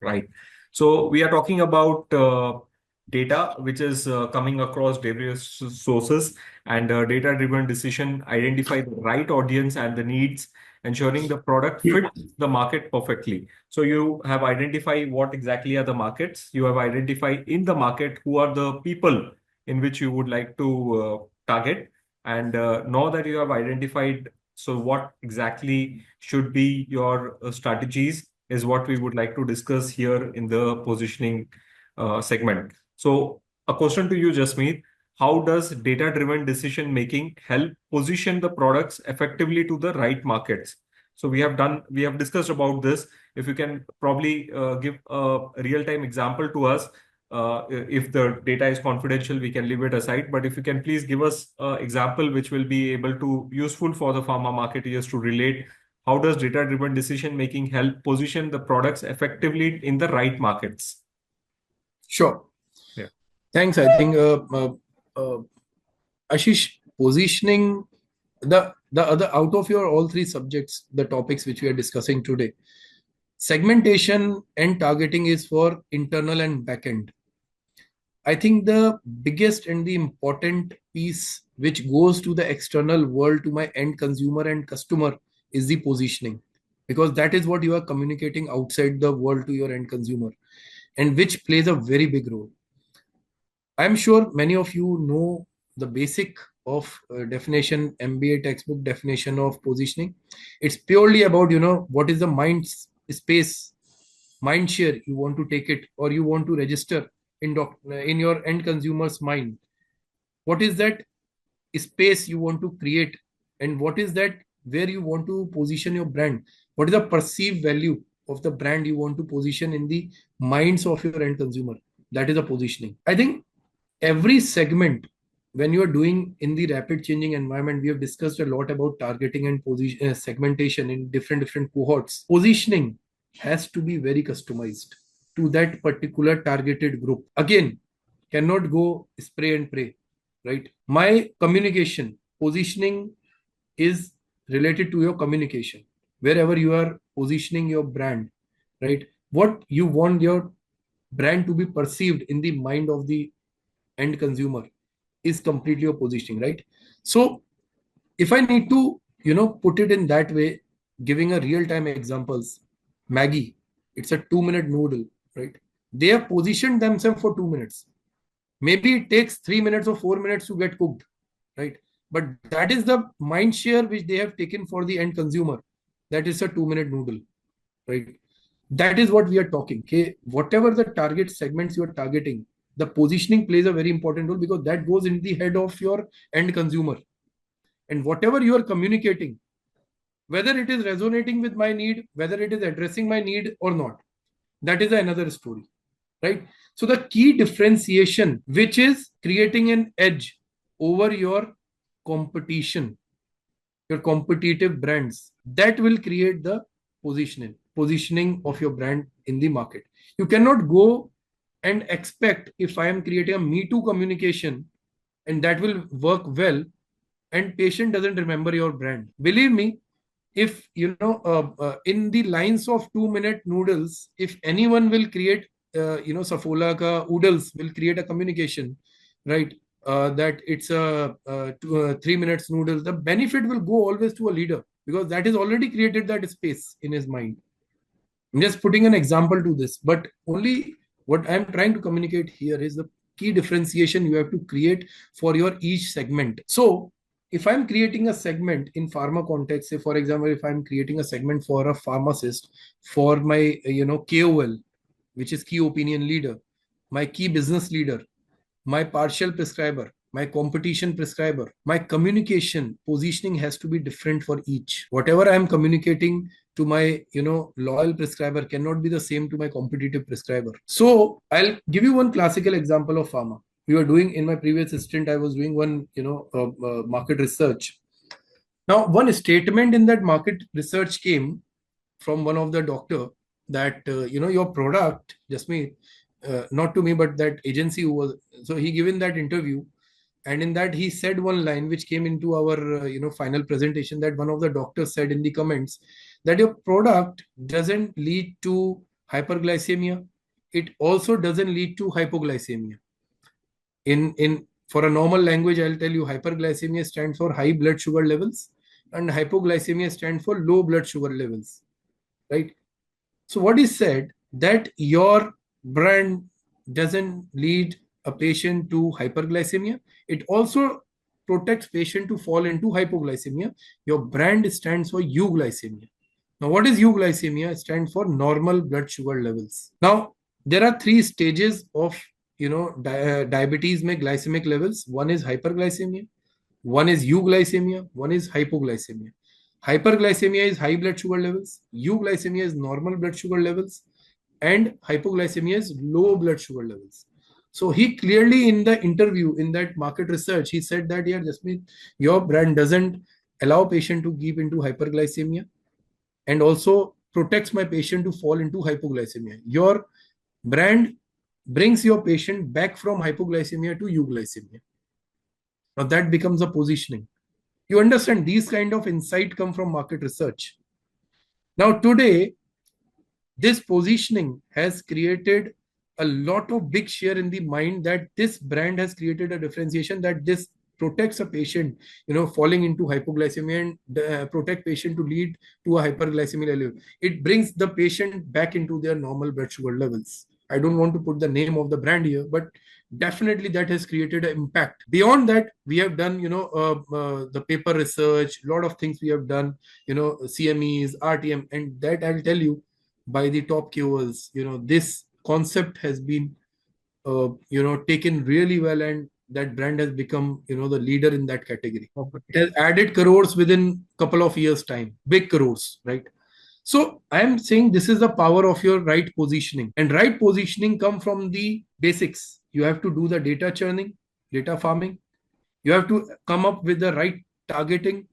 Right. So we are talking about data which is coming across various sources, and data-driven decision identify the right audience and the needs, ensuring the product fits the market perfectly. So you have identified what exactly are the markets. You have identified in the market who are the people in which you would like to target. And now that you have identified, so what exactly should be your strategies is what we would like to discuss here in the positioning segment. So, a question to you, Jasmeet. How does data-driven decision making help position the products effectively to the right markets? So we have discussed about this. If you can probably give a real-time example to us, if the data is confidential, we can leave it aside. But if you can please give us an example which will be able to useful for the pharma marketeers to relate, how does data-driven decision making help position the products effectively in the right markets? Sure. Yeah. Thanks. I think Ashish, positioning the other out of your all three subjects, the topics which we are discussing today, segmentation and targeting is for internal and backend. I think the biggest and the important piece which goes to the external world, to my end consumer and customer, is the positioning, because that is what you are communicating outside the world to your end consumer, and which plays a very big role. I'm sure many of you know the basic of definition, MBA textbook definition of positioning. It's purely about, what is the mind space, mind share you want to take it, or you want to register in your end consumer's mind. What is that space you want to create, and what is that where you want to position your brand? What is the perceived value of the brand you want to position in the minds of your end consumer? That is a positioning. I think every segment, when you are doing in the rapid changing environment, we have discussed a lot about targeting and position segmentation in different cohorts. Positioning has to be very customized to that particular targeted group. Again, cannot go spray and pray, right? My communication positioning is related to your communication, wherever you are positioning your brand, right? What you want your brand to be perceived in the mind of the end consumer is completely your positioning, right? So if I need to, put it in that way, giving a real-time examples, Maggie, it's a 2-minute noodle, right? They have positioned themselves for 2 minutes. Maybe it takes 3 minutes or 4 minutes to get cooked, right? But that is the mind share which they have taken for the end consumer. That is a 2-minute noodle, right? That is what we are talking. Okay, whatever the target segments you are targeting, the positioning plays a very important role, because that goes in the head of your end consumer. And whatever you are communicating, whether it is resonating with my need, whether it is addressing my need or not, that is another story, right? So the key differentiation, which is creating an edge over your competition, your competitive brands, that will create the positioning of your brand in the market. You cannot go and expect, if I am creating a me too communication and that will work well, and patient doesn't remember your brand. Believe me, if in the lines of 2-minute noodles, if anyone will create Safola ka oodles will create a communication, right? That it's a 3 minutes noodles, the benefit will go always to a leader, because that is already created that space in his mind. I'm just putting an example to this, but only what I'm trying to communicate here is the key differentiation you have to create for your each segment. So if I'm creating a segment in pharma context, say for example, if I'm creating a segment for a pharmacist, for my KOL, which is key opinion leader, my key business leader, my partial prescriber, my competition prescriber, my communication positioning has to be different for each. Whatever I'm communicating to my loyal prescriber cannot be the same to my competitive prescriber. So I'll give you one classical example of pharma. We were doing, in my previous stint, I was doing one market research. Now one statement in that market research came from one of the doctor that your product, Jasmeet, not to me but that agency who was, so he given that interview, and in that he said one line which came into our final presentation, that one of the doctors said in the comments that your product doesn't lead to hyperglycemia. It also doesn't lead to hypoglycemia. In for a normal language, I'll tell you hyperglycemia stands for high blood sugar levels, and hypoglycemia stands for low blood sugar levels, right? So what is said that your brand doesn't lead a patient to hyperglycemia. It also protects patient to fall into hypoglycemia. Your brand stands for euglycemia. Now, what is euglycemia? It stands for normal blood sugar levels. Now, there are three stages of diabetes में glycemic levels. One is hyperglycemia, one is euglycemia, one is hypoglycemia. Hyperglycemia is high blood sugar levels, euglycemia is normal blood sugar levels, and hypoglycemia is low blood sugar levels. So he clearly in the interview, in that market research, he said that, yeah, Jasmeet, your brand doesn't allow patient to keep into hyperglycemia and also protects my patient to fall into hypoglycemia. Your brand brings your patient back from hypoglycemia to euglycemia. Now that becomes a positioning. You understand, these kind of insight come from market research. Now today, this positioning has created a lot of big share in the mind that this brand has created a differentiation, that this protects a patient, falling into hypoglycemia and protect patient to lead to a hyperglycemia level. It brings the patient back into their normal blood sugar levels. I don't want to put the name of the brand here, but definitely that has created an impact. Beyond that, we have done, the paper research, a lot of things we have done, CMEs, RTM, and that I'll tell you by the top KOLs, this concept has been, taken really well, and that brand has become, the leader in that category. Okay. It has added crores within couple of years time, big crores, right? So I am saying this is the power of your right positioning, and right positioning come from the basics. You have to do the data churning, data farming. You have to come up with the right targeting.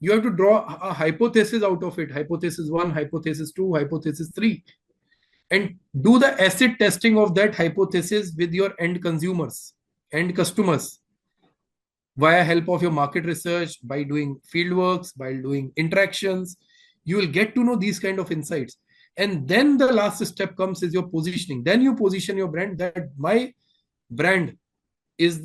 You have to draw a hypothesis out of it. Hypothesis 1, hypothesis 2, hypothesis 3. And do the acid testing of that hypothesis with your end consumers, end customers, via help of your market research, by doing field works, by doing interactions. You will get to know these kind of insights. And then the last step comes is your positioning. Then you position your brand that my brand is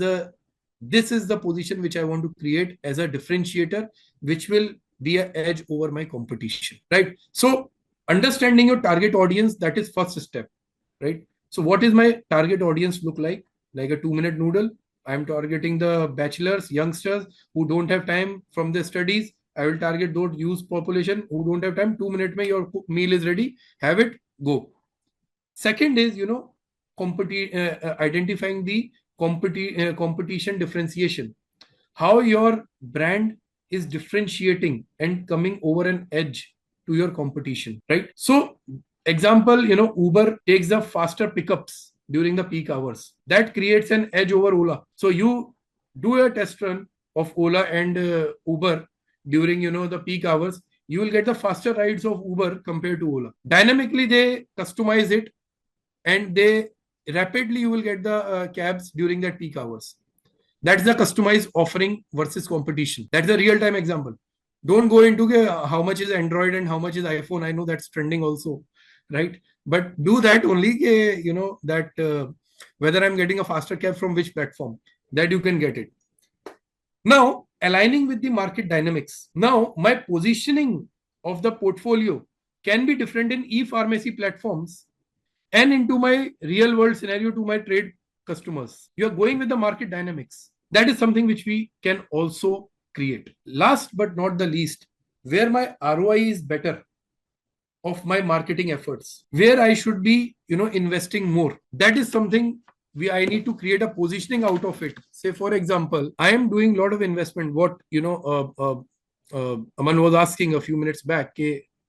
this is the position which I want to create as a differentiator, which will be an edge over my competition, right? So understanding your target audience, that is first step, right? So what is my target audience look like? Like a 2-minute noodle. I'm targeting the bachelors, youngsters who don't have time from their studies. I will target those youth population who don't have time. 2 minutes mein your meal is ready. Have it, go. Second is, identifying the competition differentiation. How your brand is differentiating and coming over an edge to your competition, right? So example, Uber takes the faster pickups during the peak hours. That creates an edge over Ola. So you do a test run of Ola and Uber during, the peak hours. You will get the faster rides of Uber compared to Ola. Dynamically, they customize it, and they rapidly you will get the cabs during that peak hours. That's the customized offering versus competition. That's a real-time example. Don't go into how much is Android and how much is iPhone. I know that's trending also, right? But do that only, that whether I'm getting a faster cab from which platform, that you can get it. Now, aligning with the market dynamics. Now, my positioning of the portfolio can be different in e-pharmacy platforms and into my real world scenario to my trade customers. You are going with the market dynamics. That is something which we can also create. Last but not the least, where my ROI is better of my marketing efforts, where I should be, investing more. That is something I need to create a positioning out of it. Say, for example, I am doing a lot of investment. What, Aman was asking a few minutes back,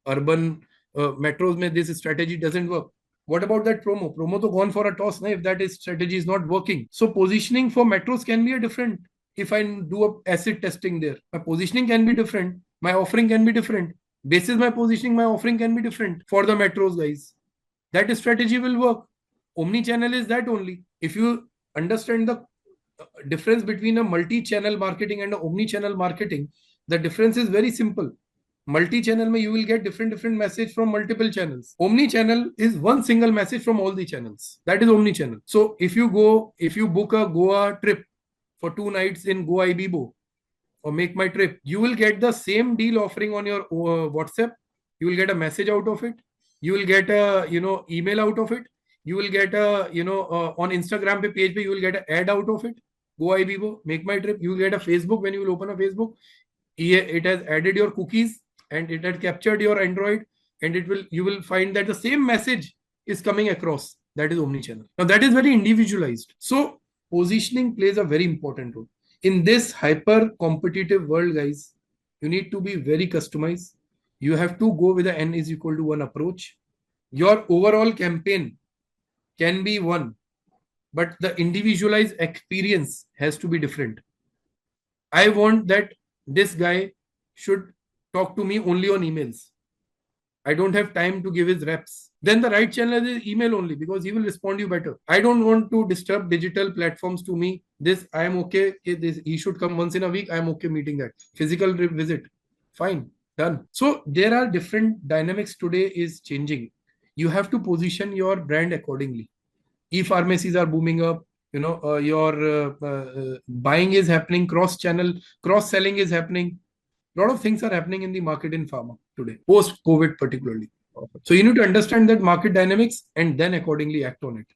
urban metros mein this strategy doesn't work. What about that promo? Promo to gone for a toss, if that strategy is not working. So positioning for metros can be a different. If I do a acid testing there, my positioning can be different. My offering can be different. Basis my positioning, my offering can be different for the metros, guys. That strategy will work. Omni-channel is that only. If you understand the difference between a multi-channel marketing and an omni-channel marketing, the difference is very simple. Multi-channel mein you will get different message from multiple channels. Omni-channel is one single message from all the channels. That is omni-channel. So if you book a Goa trip for 2 nights in Goa Ibibo or Make My Trip, you will get the same deal offering on your WhatsApp. You will get a message out of it. You will get a email out of it. You will get a on Instagram page you will get an ad out of it. Goa Ibibo, Make My Trip. You will get a Facebook when you will open a Facebook. It has added your cookies and it had captured your Android, and you will find that the same message is coming across. That is omnichannel. Now that is very individualized. So positioning plays a very important role in this hyper competitive world, guys. You need to be very customized. You have to go with the n is equal to 1 approach. Your overall campaign can be one, but the individualized experience has to be different. I want that this guy should talk to me only on emails. I don't have time to give his reps. Then the right channel is email only, because he will respond you better. I don't want to disturb digital platforms to me. This I am okay. He should come once in a week. I am okay meeting that. Physical visit. Fine. Done. So there are different dynamics today is changing. You have to position your brand accordingly. E-pharmacies are booming up. Your buying is happening, cross-channel, cross-selling is happening. A lot of things are happening in the market in pharma today, post-COVID particularly. So you need to understand that market dynamics and then accordingly act on it.